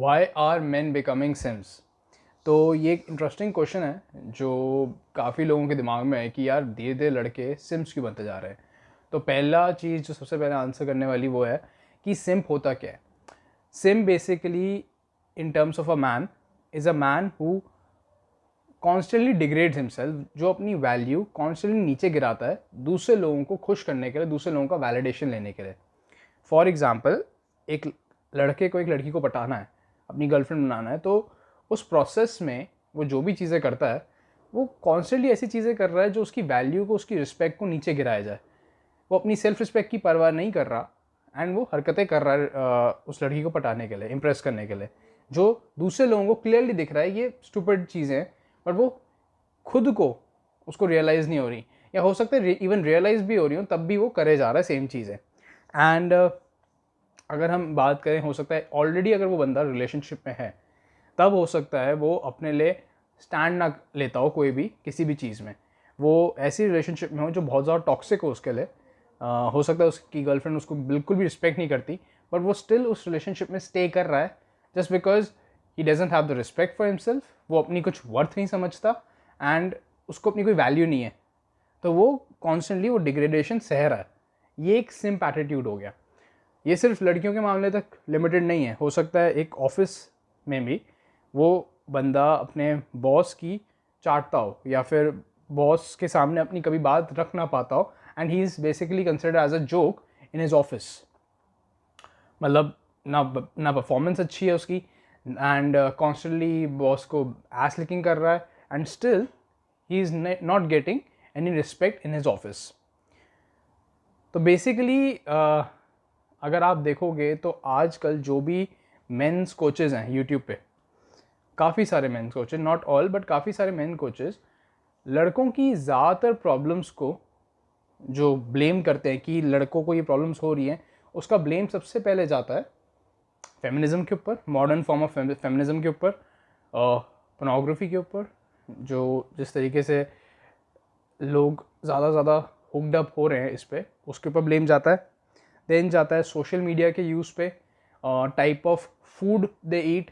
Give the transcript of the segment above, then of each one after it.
Y are man becoming simps. तो ये एक इंटरेस्टिंग क्वेश्चन है जो काफ़ी लोगों के दिमाग में है कि यार धीरे धीरे लड़के सिम्स क्यों बनते जा रहे हैं। तो पहला चीज़ जो सबसे पहले आंसर करने वाली वो है कि सिम्प होता क्या है। SIM basically in terms of a man is a man who constantly degrades himself, जो अपनी वैल्यू कॉन्स्टेंटली नीचे गिराता है दूसरे लोगों को खुश करने के लिए, दूसरे लोगों का वैलिडेशन लेने के लिए। फॉर एग्जाम्पल, एक लड़के को एक लड़की को पटाना है, अपनी गर्लफ्रेंड बनाना है, तो उस प्रोसेस में वो जो भी चीज़ें करता है वो कॉन्स्टेंटली ऐसी चीज़ें कर रहा है जो उसकी वैल्यू को, उसकी रिस्पेक्ट को नीचे गिराया जाए। वो अपनी सेल्फ रिस्पेक्ट की परवाह नहीं कर रहा एंड वो हरकतें कर रहा है उस लड़की को पटाने के लिए, इम्प्रेस करने के लिए, जो दूसरे लोगों को क्लियरली दिख रहा है ये स्टूपिड चीज़ें हैं, बट वो खुद को उसको रियलाइज़ नहीं हो रही, या हो सकता है इवन रियलाइज़ भी हो रही हो तब भी वो करे जा रहा है सेम चीज़ें। एंड अगर हम बात करें, हो सकता है ऑलरेडी अगर वो बंदा रिलेशनशिप में है तब हो सकता है वो अपने लिए स्टैंड ना लेता हो कोई भी किसी भी चीज़ में, वो ऐसी रिलेशनशिप में हो जो बहुत ज़्यादा टॉक्सिक हो उसके लिए। हो सकता है उसकी गर्लफ्रेंड उसको बिल्कुल भी रिस्पेक्ट नहीं करती, बट वो स्टिल उस रिलेशनशिप में स्टे कर रहा है just because he doesn't have the respect for himself. वो अपनी कुछ वर्थ नहीं समझता एंड उसको अपनी कोई वैल्यू नहीं है, तो वो कॉन्स्टेंटली वो डिग्रेडेशन सह रहा है। ये एक सिम्प एटीट्यूड हो गया। ये सिर्फ लड़कियों के मामले तक लिमिटेड नहीं है, हो सकता है एक ऑफिस में भी वो बंदा अपने बॉस की चाटता हो या फिर बॉस के सामने अपनी कभी बात रख ना पाता हो and he is basically considered as a joke in his office. मतलब ना परफॉर्मेंस अच्छी है उसकी एंड कॉन्स्टेंटली बॉस को एस लिकिंग कर रहा है and still he is not getting any respect in his office. तो बेसिकली अगर आप देखोगे तो आजकल जो भी मेंस कोचेज़ हैं यूट्यूब पे, काफ़ी सारे men's coaches, not all but काफ़ी सारे मेन कोचेज़ लड़कों की ज़्यादातर प्रॉब्लम्स को जो ब्लेम करते हैं कि लड़कों को ये प्रॉब्लम्स हो रही हैं, उसका ब्लेम सबसे पहले जाता है फेमिनिज़म के ऊपर, मॉडर्न फॉर्म ऑफ फेमिनिज़म के ऊपर, पोर्नोग्राफी के ऊपर, जो जिस तरीके से लोग ज़्यादा हुक्ड अप हो रहे हैं इस पर, उसके ऊपर ब्लेम जाता है। देन जाता है सोशल मीडिया के यूज़ पे, type of food they eat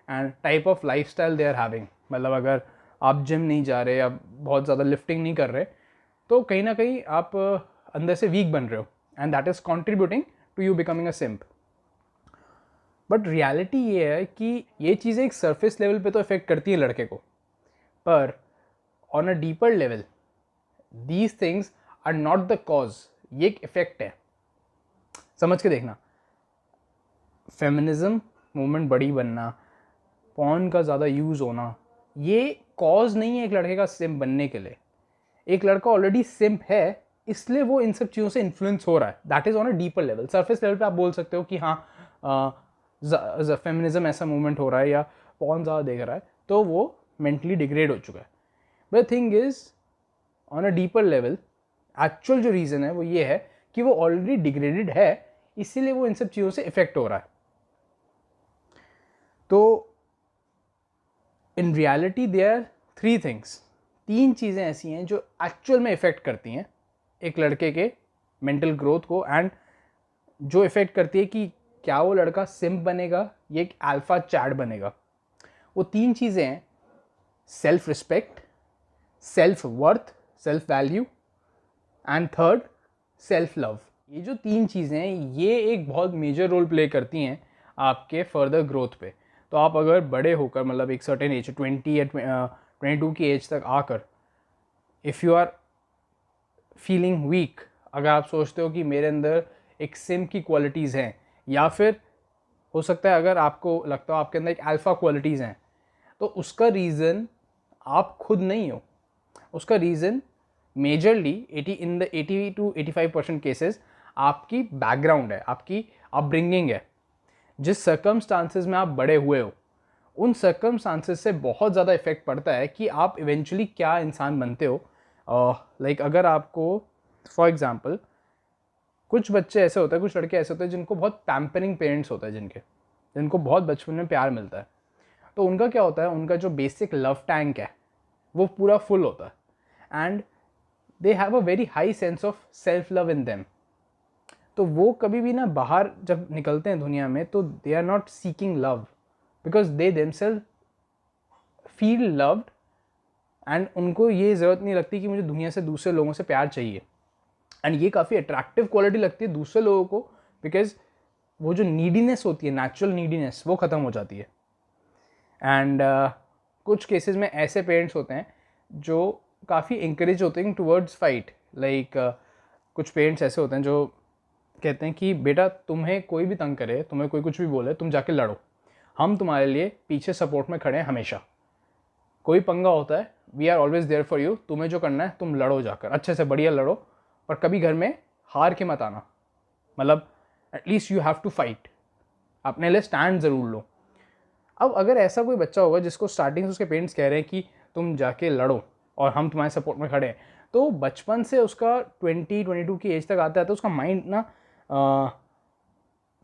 and type of lifestyle they are having. मतलब अगर आप जिम नहीं जा रहे या बहुत ज़्यादा लिफ्टिंग नहीं कर रहे तो कहीं ना कहीं आप अंदर से वीक बन रहे हो and that is contributing to you becoming a simp. But reality ये है कि ये चीज़ें एक सरफेस लेवल पे तो इफेक्ट करती है लड़के को, पर on a deeper level these things are not the cause. ये एक इफेक्ट है, समझ के देखना। फेमिनिज्म मूवमेंट बड़ी बनना, पॉर्न का ज़्यादा यूज़ होना, ये कॉज नहीं है एक लड़के का सिम्प बनने के लिए। एक लड़का ऑलरेडी सिम्प है इसलिए वो इन सब चीज़ों से इन्फ्लुएंस हो रहा है। That is on a deeper level. Surface level पे आप बोल सकते हो कि हाँ फेमिनिज्म ऐसा मूवमेंट हो रहा है या पॉर्न ज़्यादा देख रहा है तो वो मेंटली डिग्रेड हो चुका है। But thing is on a deeper level actual जो रीज़न है वो ये है कि वो ऑलरेडी डिग्रेडेड है, इसीलिए वो इन सब चीज़ों से इफेक्ट हो रहा है। तो in reality there are three things. तीन चीज़ें ऐसी हैं जो एक्चुअल में इफ़ेक्ट करती हैं एक लड़के के मेंटल ग्रोथ को, एंड जो इफ़ेक्ट करती है कि क्या वो लड़का सिम्प बनेगा या एक अल्फा चैट बनेगा। वो तीन चीज़ें हैं: self respect, self worth, self value, and third self love. ये जो तीन चीज़ें हैं ये एक बहुत मेजर रोल प्ले करती हैं आपके फर्दर ग्रोथ पे। तो आप अगर बड़े होकर, मतलब एक सर्टेन एज 20 या 22 की एज तक आकर, if you are feeling weak, अगर आप सोचते हो कि मेरे अंदर एक सिम की क्वालिटीज़ हैं, या फिर हो सकता है अगर आपको लगता हो आपके अंदर एक अल्फ़ा क्वालिटीज़ हैं, तो उसका रीज़न आप खुद नहीं हो। उसका रीज़न मेजरली 80 to 85% केसेस आपकी बैकग्राउंड है, आपकी अपब्रिंगिंग है। जिस सर्कमस्टांसेस में आप बड़े हुए हो उन सर्कमस्टांसेस से बहुत ज़्यादा इफेक्ट पड़ता है कि आप इवेंचुअली क्या इंसान बनते हो। लाइक अगर आपको फॉर एग्जांपल, कुछ बच्चे ऐसे होते हैं, कुछ लड़के ऐसे होते हैं जिनको बहुत पैम्परिंग पेरेंट्स होते हैं, जिनको बहुत बचपन में प्यार मिलता है, तो उनका क्या होता है, उनका जो बेसिक लव टैंक है वो पूरा फुल होता है and they have a very high sense of self love in them. तो वो कभी भी ना बाहर जब निकलते हैं दुनिया में तो they are not seeking love, because they themselves feel loved and उनको ये ज़रूरत नहीं लगती कि मुझे दुनिया से दूसरे लोगों से प्यार चाहिए. एंड ये काफ़ी अट्रैक्टिव क्वालिटी लगती है दूसरे लोगों को, बिकॉज वो जो नीडीनेस होती है, नेचुरल नीडीनेस, वो ख़त्म हो जाती है. एंड कुछ केसेस में ऐसे पेरेंट्स होते हैं जो काफ़ी इंकरेज होते हैं टुवर्ड्स फाइट. लाइक कुछ पेरेंट्स ऐसे होते हैं जो कहते हैं कि बेटा तुम्हें कोई भी तंग करे, तुम्हें कोई कुछ भी बोले, तुम जाके लड़ो, हम तुम्हारे लिए पीछे सपोर्ट में खड़े हैं हमेशा. कोई पंगा होता है, we are always there for you, तुम्हें जो करना है तुम लड़ो, जाकर अच्छे से बढ़िया लड़ो, पर कभी घर में हार के मत आना. मतलब at least you have to fight, अपने लिए स्टैंड ज़रूर लो. अब अगर ऐसा कोई बच्चा होगा जिसको स्टार्टिंग से उसके पेरेंट्स कह रहे हैं कि तुम जाके लड़ो और हम तुम्हारे सपोर्ट में खड़े हैं, तो बचपन से उसका 20-22 की एज तक आता है तो उसका माइंड ना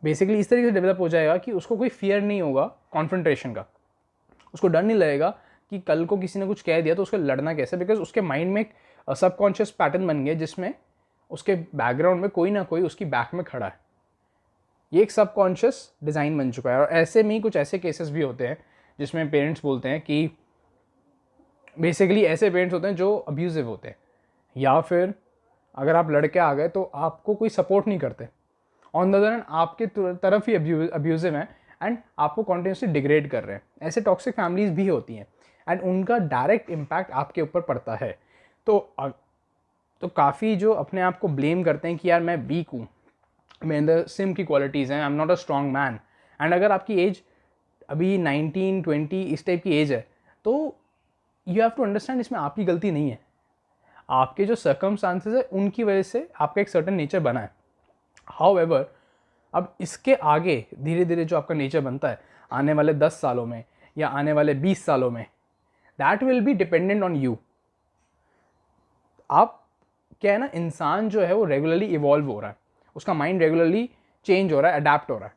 बेसिकली इस तरीके से डेवलप हो जाएगा कि उसको कोई फियर नहीं होगा कॉन्फ्रंटेशन का. उसको डर नहीं लगेगा कि कल को किसी ने कुछ कह दिया तो उसको लड़ना कैसे, बिकॉज उसके माइंड में एक सबकॉन्शियस पैटर्न बन गया जिसमें उसके बैकग्राउंड में कोई ना कोई उसकी बैक में खड़ा है. ये एक सबकॉन्शियस डिज़ाइन बन चुका है. और ऐसे में ही कुछ ऐसे केसेस भी होते हैं जिसमें पेरेंट्स बोलते हैं कि बेसिकली ऐसे पेरेंट्स होते हैं जो अब्यूजिव होते हैं, या फिर अगर आप लड़के आ गए तो आपको कोई सपोर्ट नहीं करते, ऑन द अदर हैंड आपके तरफ ही अब्यूजिव हैं एंड आपको कॉन्टिन्यूसली डिग्रेड कर रहे हैं. ऐसे टॉक्सिक फैमिलीज भी होती हैं एंड उनका डायरेक्ट इम्पैक्ट आपके ऊपर पड़ता है. तो काफ़ी जो अपने आप को ब्लेम करते हैं कि यार मैं वीक हूँ, मेरे अंदर सिम की क्वालिटीज़ हैं, I am not a strong man. And अगर आपकी एज अभी 19-20 इस टाइप की एज है तो यू हैव टू अंडरस्टैंड इसमें आपकी गलती नहीं है. आपके जो सर्कमस्टांसेस है उनकी वजह से आपका एक सर्टेन नेचर बना है. हाउएवर अब इसके आगे धीरे धीरे जो आपका नेचर बनता है आने वाले 10 सालों में या आने वाले 20 सालों में, that will be dependent on you. आप क्या है ना, इंसान जो है वो रेगुलरली इवॉल्व हो रहा है, उसका माइंड रेगुलरली चेंज हो रहा है, अडेप्ट हो रहा है.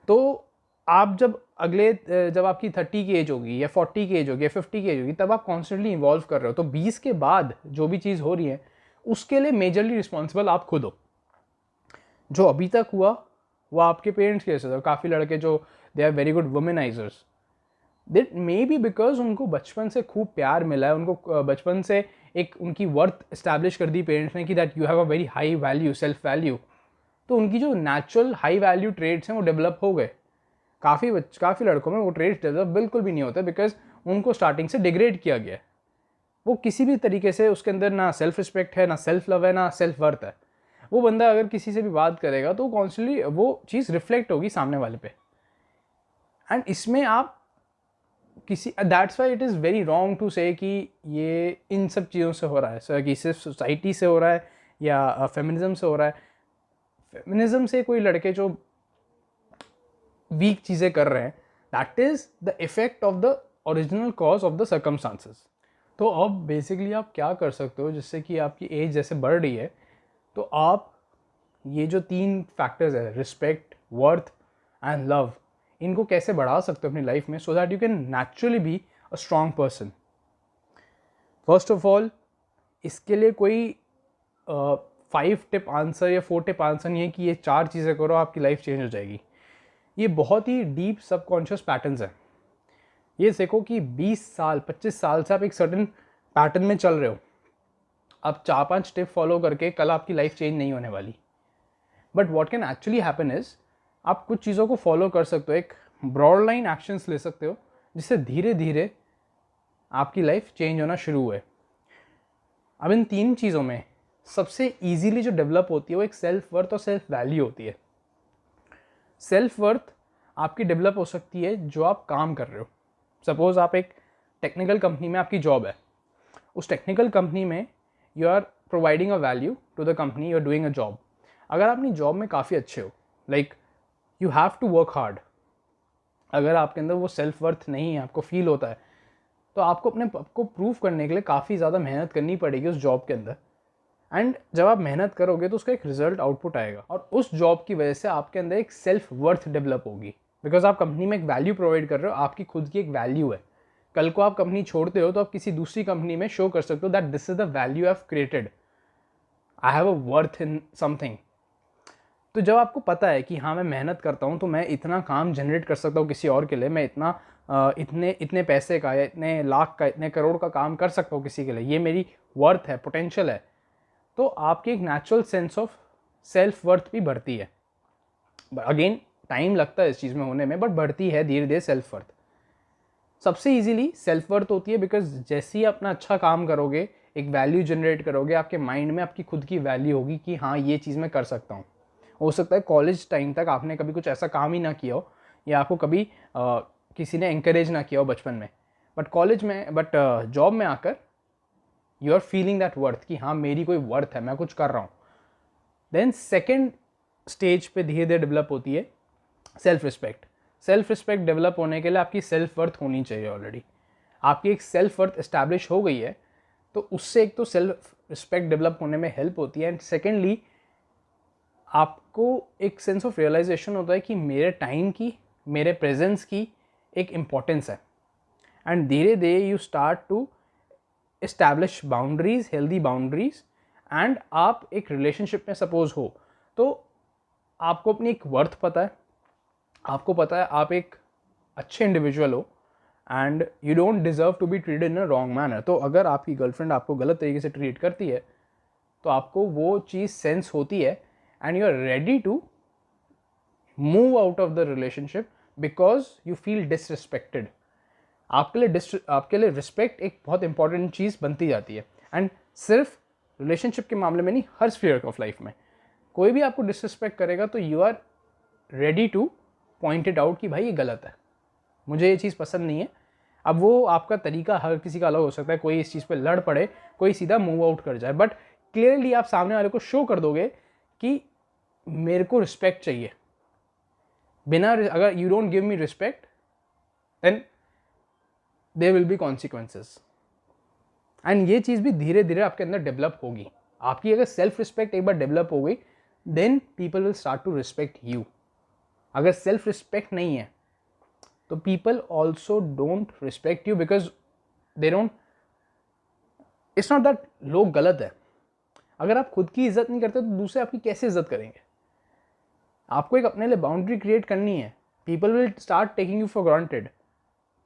तो आप जब आपकी 30 की एज होगी या 40 की एज होगी या 50 की एज होगी, तब आप कॉन्स्टेंटली इवॉल्व कर रहे हो. तो 20 के बाद जो भी चीज़ हो रही है उसके लिए मेजरली रिस्पॉन्सिबल आप खुद हो. जो अभी तक हुआ वो आपके पेरेंट्स की वजह से. काफ़ी लड़के जो they are very good womanisers, that may be because उनको बचपन से खूब प्यार मिला है, उनको बचपन से एक उनकी वर्थ इस्टेब्लिश कर दी पेरेंट्स ने कि that you have a very high value, self value. तो उनकी जो नेचुरल हाई वैल्यू ट्रेड्स हैं वो डेवलप हो गए. काफ़ी लड़कों में वो ट्रेड्स डेवलप बिल्कुल भी नहीं होते बिकॉज उनको स्टार्टिंग से डिग्रेड किया गया है. वो किसी भी तरीके से उसके अंदर ना सेल्फ रिस्पेक्ट है, ना सेल्फ लव है, ना सेल्फ वर्थ है. वो बंदा अगर किसी से भी बात करेगा तो कॉन्स्टेंटली वो चीज़ रिफ्लेक्ट होगी सामने वाले पे. एंड इसमें आप that's why it is very wrong to say कि ये इन सब चीज़ों से हो रहा है, सर कि सिर्फ सोसाइटी से हो रहा है या फेमिनिज्म से हो रहा है. फेमिनिज्म से कोई लड़के जो वीक चीज़ें कर रहे हैं, that is the effect of the original cause of the circumstances. तो अब बेसिकली आप क्या कर सकते हो जिससे कि आपकी एज जैसे बढ़ रही है तो आप ये जो 3 फैक्टर्स है, रिस्पेक्ट, वर्थ एंड लव, इनको कैसे बढ़ा सकते हो अपनी लाइफ में, so that you can naturally be a strong person. First of all इसके लिए कोई 5 टिप आंसर या 4 टिप आंसर नहीं है कि ये 4 चीज़ें करो आपकी लाइफ चेंज हो जाएगी. ये बहुत ही डीप सबकॉन्शियस पैटर्न्स हैं. ये देखो कि 20 साल 25 साल से आप एक सर्टेन पैटर्न में चल रहे हो. आप 4-5 टिप फॉलो करके कल आपकी लाइफ चेंज नहीं होने वाली. But what can actually happen is आप कुछ चीज़ों को फॉलो कर सकते हो, एक ब्रॉड लाइन एक्शंस ले सकते हो जिससे धीरे धीरे आपकी लाइफ चेंज होना शुरू हुए. अब इन 3 चीज़ों में सबसे ईजीली जो डेवलप होती है वो एक सेल्फ वर्थ और सेल्फ वैल्यू होती है. सेल्फ वर्थ आपकी डेवलप हो सकती है जो आप काम कर रहे हो. सपोज़ आप एक टेक्निकल कंपनी में आपकी जॉब है, उस टेक्निकल कंपनी में you are providing a value to the company, you are doing a job. अगर आप अपनी जॉब में काफ़ी अच्छे हो, like you have to work hard. अगर आपके अंदर वो सेल्फ वर्थ नहीं है, आपको फील होता है, तो आपको अपने को प्रूव करने के लिए काफ़ी ज़्यादा मेहनत करनी पड़ेगी उस जॉब के अंदर. एंड जब आप मेहनत करोगे तो उसका एक रिजल्ट आउटपुट आएगा और उस जॉब की वजह से आपके अंदर एक सेल्फ वर्थ डेवलप होगी. बिकॉज आप कंपनी में एक वैल्यू प्रोवाइड कर रहे हो, आपकी खुद की एक वैल्यू है. कल को आप कंपनी छोड़ते हो तो आप किसी दूसरी कंपनी में शो कर सकते हो that this is the value I have created, I have a worth in something. तो जब आपको पता है कि हाँ मैं मेहनत करता हूँ तो मैं इतना काम जनरेट कर सकता हूँ किसी और के लिए, मैं इतना इतने इतने पैसे का या इतने लाख का इतने करोड़ का काम कर सकता हूँ किसी के लिए, ये मेरी वर्थ है, पोटेंशियल है, तो आपकी एक natural sense of self worth भी बढ़ती है। अगेन टाइम लगता है इस चीज़ में होने में, बट बढ़ती है धीरे धीरे सेल्फ वर्थ। सबसे इजीली सेल्फ वर्थ होती है बिकॉज जैसे ही अपना अच्छा काम करोगे, एक वैल्यू जनरेट करोगे, आपके माइंड में आपकी खुद की वैल्यू होगी कि हाँ ये चीज़ मैं कर सकता हूँ। हो सकता है कॉलेज टाइम तक आपने कभी कुछ ऐसा काम ही ना किया हो, या आपको कभी किसी ने encourage ना किया हो बचपन में, बट जॉब में आकर you are feeling that worth कि हाँ मेरी कोई वर्थ है, मैं कुछ कर रहा हूँ। देन सेकेंड स्टेज पे धीरे धीरे डेवलप होती है self respect. Self respect develop होने के लिए आपकी सेल्फ वर्थ होनी चाहिए। ऑलरेडी आपकी एक सेल्फ वर्थ इस्टेब्लिश हो गई है, तो उससे एक तो सेल्फ रिस्पेक्ट डेवलप होने में हेल्प होती है, एंड सेकेंडली आपको एक सेंस ऑफ रियलाइजेशन होता है कि मेरे टाइम की, मेरे प्रेजेंस की एक इम्पॉर्टेंस है। एंड धीरे धीरे you start to establish boundaries, healthy boundaries, and आप एक रिलेशनशिप में सपोज हो तो आपको अपनी एक वर्थ पता है, आपको पता है आप एक अच्छे इंडिविजुअल हो and you don't deserve to be treated in a wrong manner. तो अगर आपकी गर्लफ्रेंड आपको गलत तरीके से ट्रीट करती है तो आपको वो चीज़ सेंस होती है and you are ready to move out of the relationship because you feel disrespected. आपके लिए रिस्पेक्ट एक बहुत इंपॉर्टेंट चीज़ बनती जाती है। एंड सिर्फ रिलेशनशिप के मामले में नहीं, हर स्फीयर ऑफ लाइफ में कोई भी आपको डिसरिस्पेक्ट करेगा तो you are ready to point it out कि भाई ये गलत है, मुझे ये चीज़ पसंद नहीं है। अब वो आपका तरीका हर किसी का अलग हो सकता है, कोई इस चीज़ पे लड़ पड़े, कोई सीधा मूव आउट कर जाए, बट क्लियरली आप सामने वाले को शो कर दोगे कि मेरे को रिस्पेक्ट चाहिए। बिना, अगर you don't give me respect then there will be consequences. And ये चीज़ भी धीरे धीरे आपके अंदर डेवलप होगी। आपकी अगर सेल्फ रिस्पेक्ट एक बार डेवलप हो गई then people will start to respect you. अगर सेल्फ रिस्पेक्ट नहीं है तो people also don't respect you because they don't, it's not that लोग गलत है। अगर आप खुद की इज्जत नहीं करते तो दूसरे आपकी कैसे इज्जत करेंगे? आपको एक अपने लिए बाउंड्री क्रिएट करनी है। People will start taking you for granted.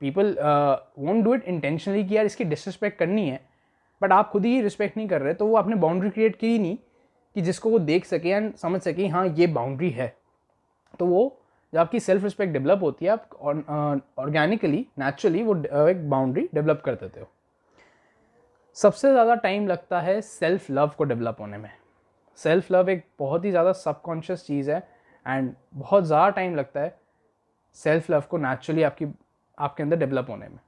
People won't do it intentionally कि यार इसकी डिसरिस्पेक्ट करनी है, बट आप खुद ही रिस्पेक्ट नहीं कर रहे तो वो आपने बाउंड्री क्रिएट की ही नहीं कि जिसको वो देख सके एंड समझ सके हाँ ये बाउंड्री है। तो वो जब आपकी सेल्फ रिस्पेक्ट डेवलप होती है, आप ऑर्गेनिकली, नेचुरली वो एक बाउंड्री डेवलप कर देते हो। सबसे ज़्यादा टाइम लगता है सेल्फ लव को डेवलप होने में। सेल्फ लव एक बहुत ही ज़्यादा सबकॉन्शियस चीज़ है एंड बहुत ज़्यादा टाइम लगता है सेल्फ लव को नेचुरली आपके अंदर डेवलप होने में।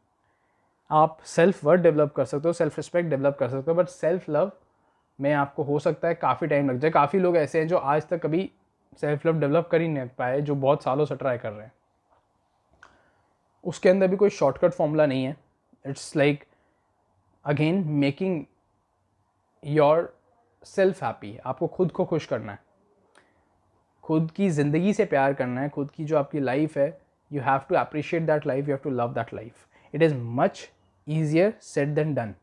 आप सेल्फ वर्थ डेवलप कर सकते हो, सेल्फ रिस्पेक्ट डेवलप कर सकते हो, बट सेल्फ लव में आपको हो सकता है काफ़ी टाइम लग जाए। काफ़ी लोग ऐसे हैं जो आज तक कभी सेल्फ लव डेवलप कर ही नहीं पाए, जो बहुत सालों से ट्राई कर रहे हैं। उसके अंदर भी कोई शॉर्टकट फॉर्मूला नहीं है। It's like again making your self happy. आपको खुद को खुश करना है, खुद की ज़िंदगी से प्यार करना है, खुद की जो आपकी लाइफ है, you have to appreciate that life, you have to love that life. It is much easier said than done.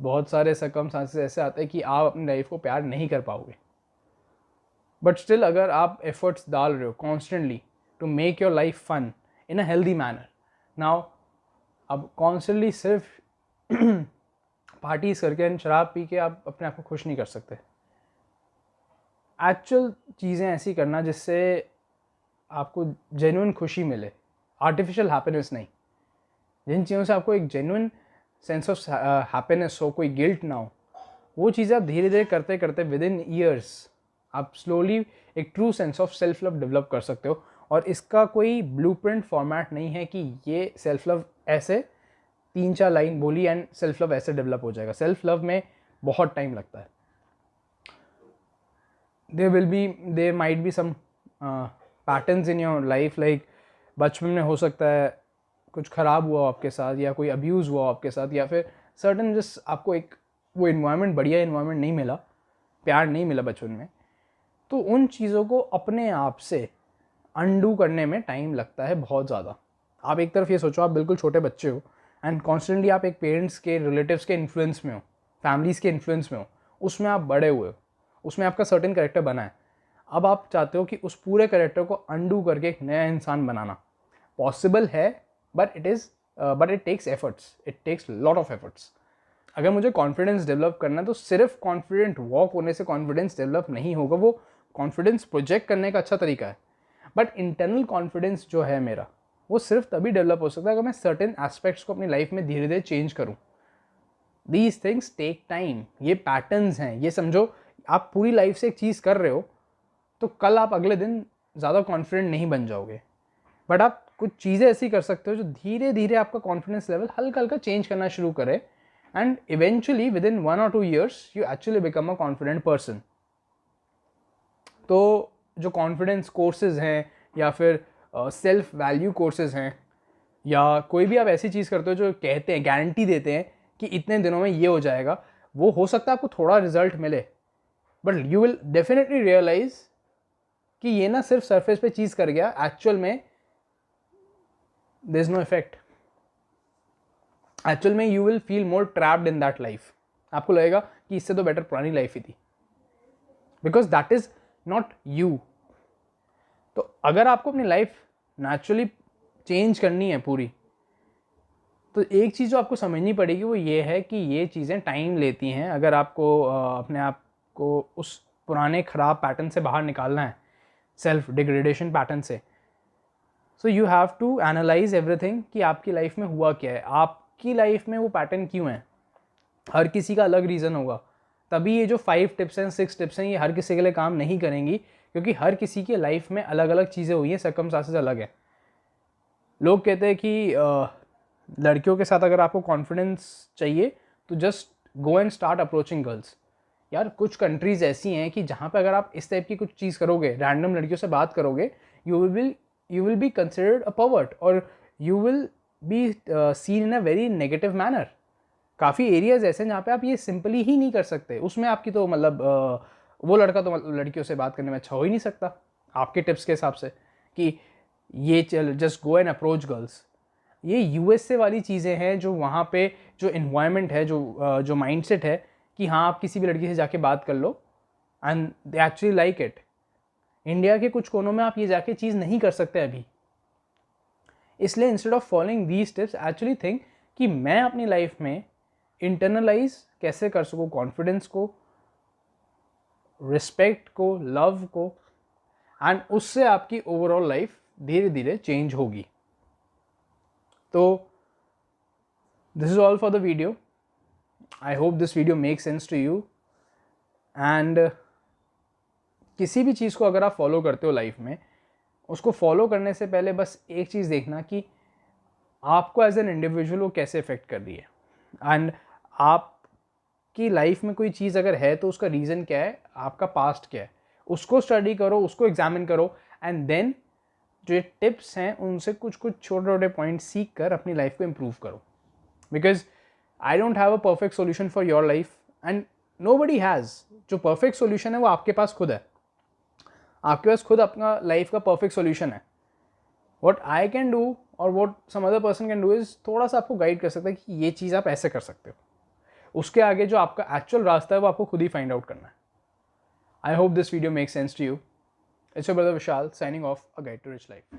बहुत सारे सर्कमस्टांसेस ऐसे आते हैं कि आप अपनी लाइफ को प्यार नहीं कर पाओगे, बट स्टिल अगर आप एफर्ट्स डाल रहे हो constantly to make your life fun in a healthy manner. Now अब कॉन्स्टेंटली सिर्फ पार्टीज करके एंड शराब पी के आप अपने आप को खुश नहीं कर सकते। एक्चुअल चीज़ें ऐसी करना जिससे आपको जेन्युइन खुशी मिले, आर्टिफिशियल हैप्पीनेस नहीं। जिन चीज़ों से आपको एक जेन्युइन सेंस ऑफ हैप्पीनेस हो, कोई गिल्ट ना हो, वो चीज़ें आप धीरे धीरे करते करते विद इन ईयर्स आप स्लोली एक true sense of self love develop कर सकते हो। और इसका कोई ब्लूप्रिंट फॉर्मेट नहीं है कि ये सेल्फ लव ऐसे 3-4 लाइन बोली एंड सेल्फ लव ऐसे डेवलप हो जाएगा। सेल्फ लव में बहुत टाइम लगता है। There might be some patterns in your life, like बचपन में हो सकता है कुछ ख़राब हुआ आपके साथ, या कोई अब्यूज़ हुआ आपके साथ, या फिर सर्टन जस्ट आपको एक वो इन्वायरमेंट, बढ़िया इन्वायरमेंट नहीं मिला, प्यार नहीं मिला बचपन में। तो उन चीज़ों को अपने आप से अनडू करने में टाइम लगता है बहुत ज़्यादा। आप एक तरफ ये सोचो, आप बिल्कुल छोटे बच्चे हो एंड कॉन्स्टेंटली आप एक पेरेंट्स के, रिलेटिव्स के इन्फ्लुएंस में हो, फैमिलीज़ के इन्फ्लुएंस में हो, उसमें आप बड़े हुए हो, उसमें आपका सर्टेन कैरेक्टर बना है। अब आप चाहते हो कि उस पूरे कैरेक्टर को अंडू करके एक नया इंसान बनाना। पॉसिबल है, but it takes efforts, it takes lot of efforts. अगर मुझे कॉन्फिडेंस डेवलप करना है तो सिर्फ कॉन्फिडेंट वॉक होने से कॉन्फिडेंस डेवलप नहीं होगा, वो कॉन्फिडेंस प्रोजेक्ट करने का अच्छा तरीका है। बट इंटरनल कॉन्फिडेंस जो है मेरा, वो सिर्फ तभी डेवलप हो सकता है अगर मैं सर्टेन एस्पेक्ट्स को अपनी लाइफ में धीरे धीरे चेंज करूँ। These things take time. ये पैटर्न्स हैं। ये समझो आप पूरी लाइफ से एक चीज़ कर रहे हो तो कल आप अगले दिन ज़्यादा कॉन्फिडेंट नहीं बन जाओगे, बट आप कुछ चीज़ें ऐसी कर सकते हो जो धीरे धीरे आपका कॉन्फिडेंस लेवल हल्का हल्का चेंज करना शुरू करे, and eventually with in 1 or 2 years you actually become a confident person. तो जो कॉन्फिडेंस कोर्सेज हैं या फिर सेल्फ वैल्यू कोर्सेज हैं, या कोई भी आप ऐसी चीज़ करते हो जो कहते हैं, गारंटी देते हैं कि इतने दिनों में ये हो जाएगा, वो हो सकता है आपको थोड़ा रिजल्ट मिले, but you will definitely realise कि ये ना सिर्फ सरफेस पे चीज़ कर गया, एक्चुअल में there is no effect. Actual में you will feel more trapped in that life. आपको लगेगा कि इससे तो बेटर पुरानी लाइफ ही थी, because that is not you. तो अगर आपको अपनी लाइफ नेचुरली चेंज करनी है पूरी, तो एक चीज़ जो आपको समझनी पड़ेगी वो ये है कि ये चीज़ें टाइम लेती हैं। अगर आपको अपने आप को उस पुराने ख़राब पैटर्न से बाहर निकालना है, सेल्फ डिग्रेडेशन पैटर्न से, so you have to analyse everything कि आपकी लाइफ में हुआ क्या है, आपकी लाइफ में वो पैटर्न क्यों है। हर किसी का अलग रीज़न होगा, तभी ये जो 5 टिप्स हैं, 6 टिप्स हैं, ये हर किसी के लिए काम नहीं करेंगी, क्योंकि हर किसी की लाइफ में अलग अलग चीज़ें हुई हैं, सर्कमस्टांसेस अलग है। लोग कहते हैं कि लड़कियों के साथ अगर आपको कॉन्फिडेंस चाहिए तो just go and start approaching girls. यार कुछ कंट्रीज़ ऐसी हैं कि जहाँ पे अगर आप इस टाइप की कुछ चीज़ करोगे, रैंडम लड़कियों से बात करोगे, you will be considered a pervert, और you will be seen in a very negative manner. काफ़ी एरियाज़ ऐसे हैं जहाँ पे आप ये सिंपली ही नहीं कर सकते। उसमें आपकी तो मतलब वो लड़का तो लड़कियों से बात करने में अच्छा हो ही नहीं सकता आपके टिप्स के हिसाब से कि ये चल just go and approach girls. ये यूएसए वाली चीज़ें हैं, जो वहाँ पे जो इन्वायरमेंट है, जो माइंडसेट है कि हाँ आप किसी भी लड़की से जाके बात कर लो and they actually like it. India के कुछ कोनों में आप ये जाके चीज़ नहीं कर सकते अभी। इसलिए instead of following these tips, actually think कि मैं अपनी लाइफ में इंटरनलाइज कैसे कर सकूँ कॉन्फिडेंस को, रिस्पेक्ट को, लव को, एंड उससे आपकी ओवरऑल लाइफ धीरे धीरे चेंज होगी। तो this is all for the video. I hope this video make sense to you. And किसी भी चीज़ को अगर आप फॉलो करते हो लाइफ में, उसको फॉलो करने से पहले बस एक चीज़ देखना कि आपको एज एन इंडिविजुअल वो कैसे इफेक्ट कर रही है, एंड आपकी लाइफ में कोई चीज़ अगर है तो उसका रीज़न क्या है, आपका पास्ट क्या है, उसको स्टडी करो, उसको एग्जामिन करो, एंड देन जो टिप्स हैं उनसे कुछ कुछ छोटे छोटे पॉइंट सीख कर अपनी लाइफ को इम्प्रूव करो। Because I don't have a perfect solution for your life, and nobody has. जो परफेक्ट सोल्यूशन है वो आपके पास खुद है। आपके पास खुद अपना लाइफ का परफेक्ट सोल्यूशन है। व्हाट आई कैन डू और what some other person can do is थोड़ा सा आपको गाइड कर सकता है कि ये चीज़ आप ऐसे कर सकते हो। उसके आगे जो आपका एक्चुअल रास्ता है वो आपको खुद ही फाइंड आउट करना है। I hope this video make sense to you. It's your brother Vishal signing off, A Guide to Rich Life.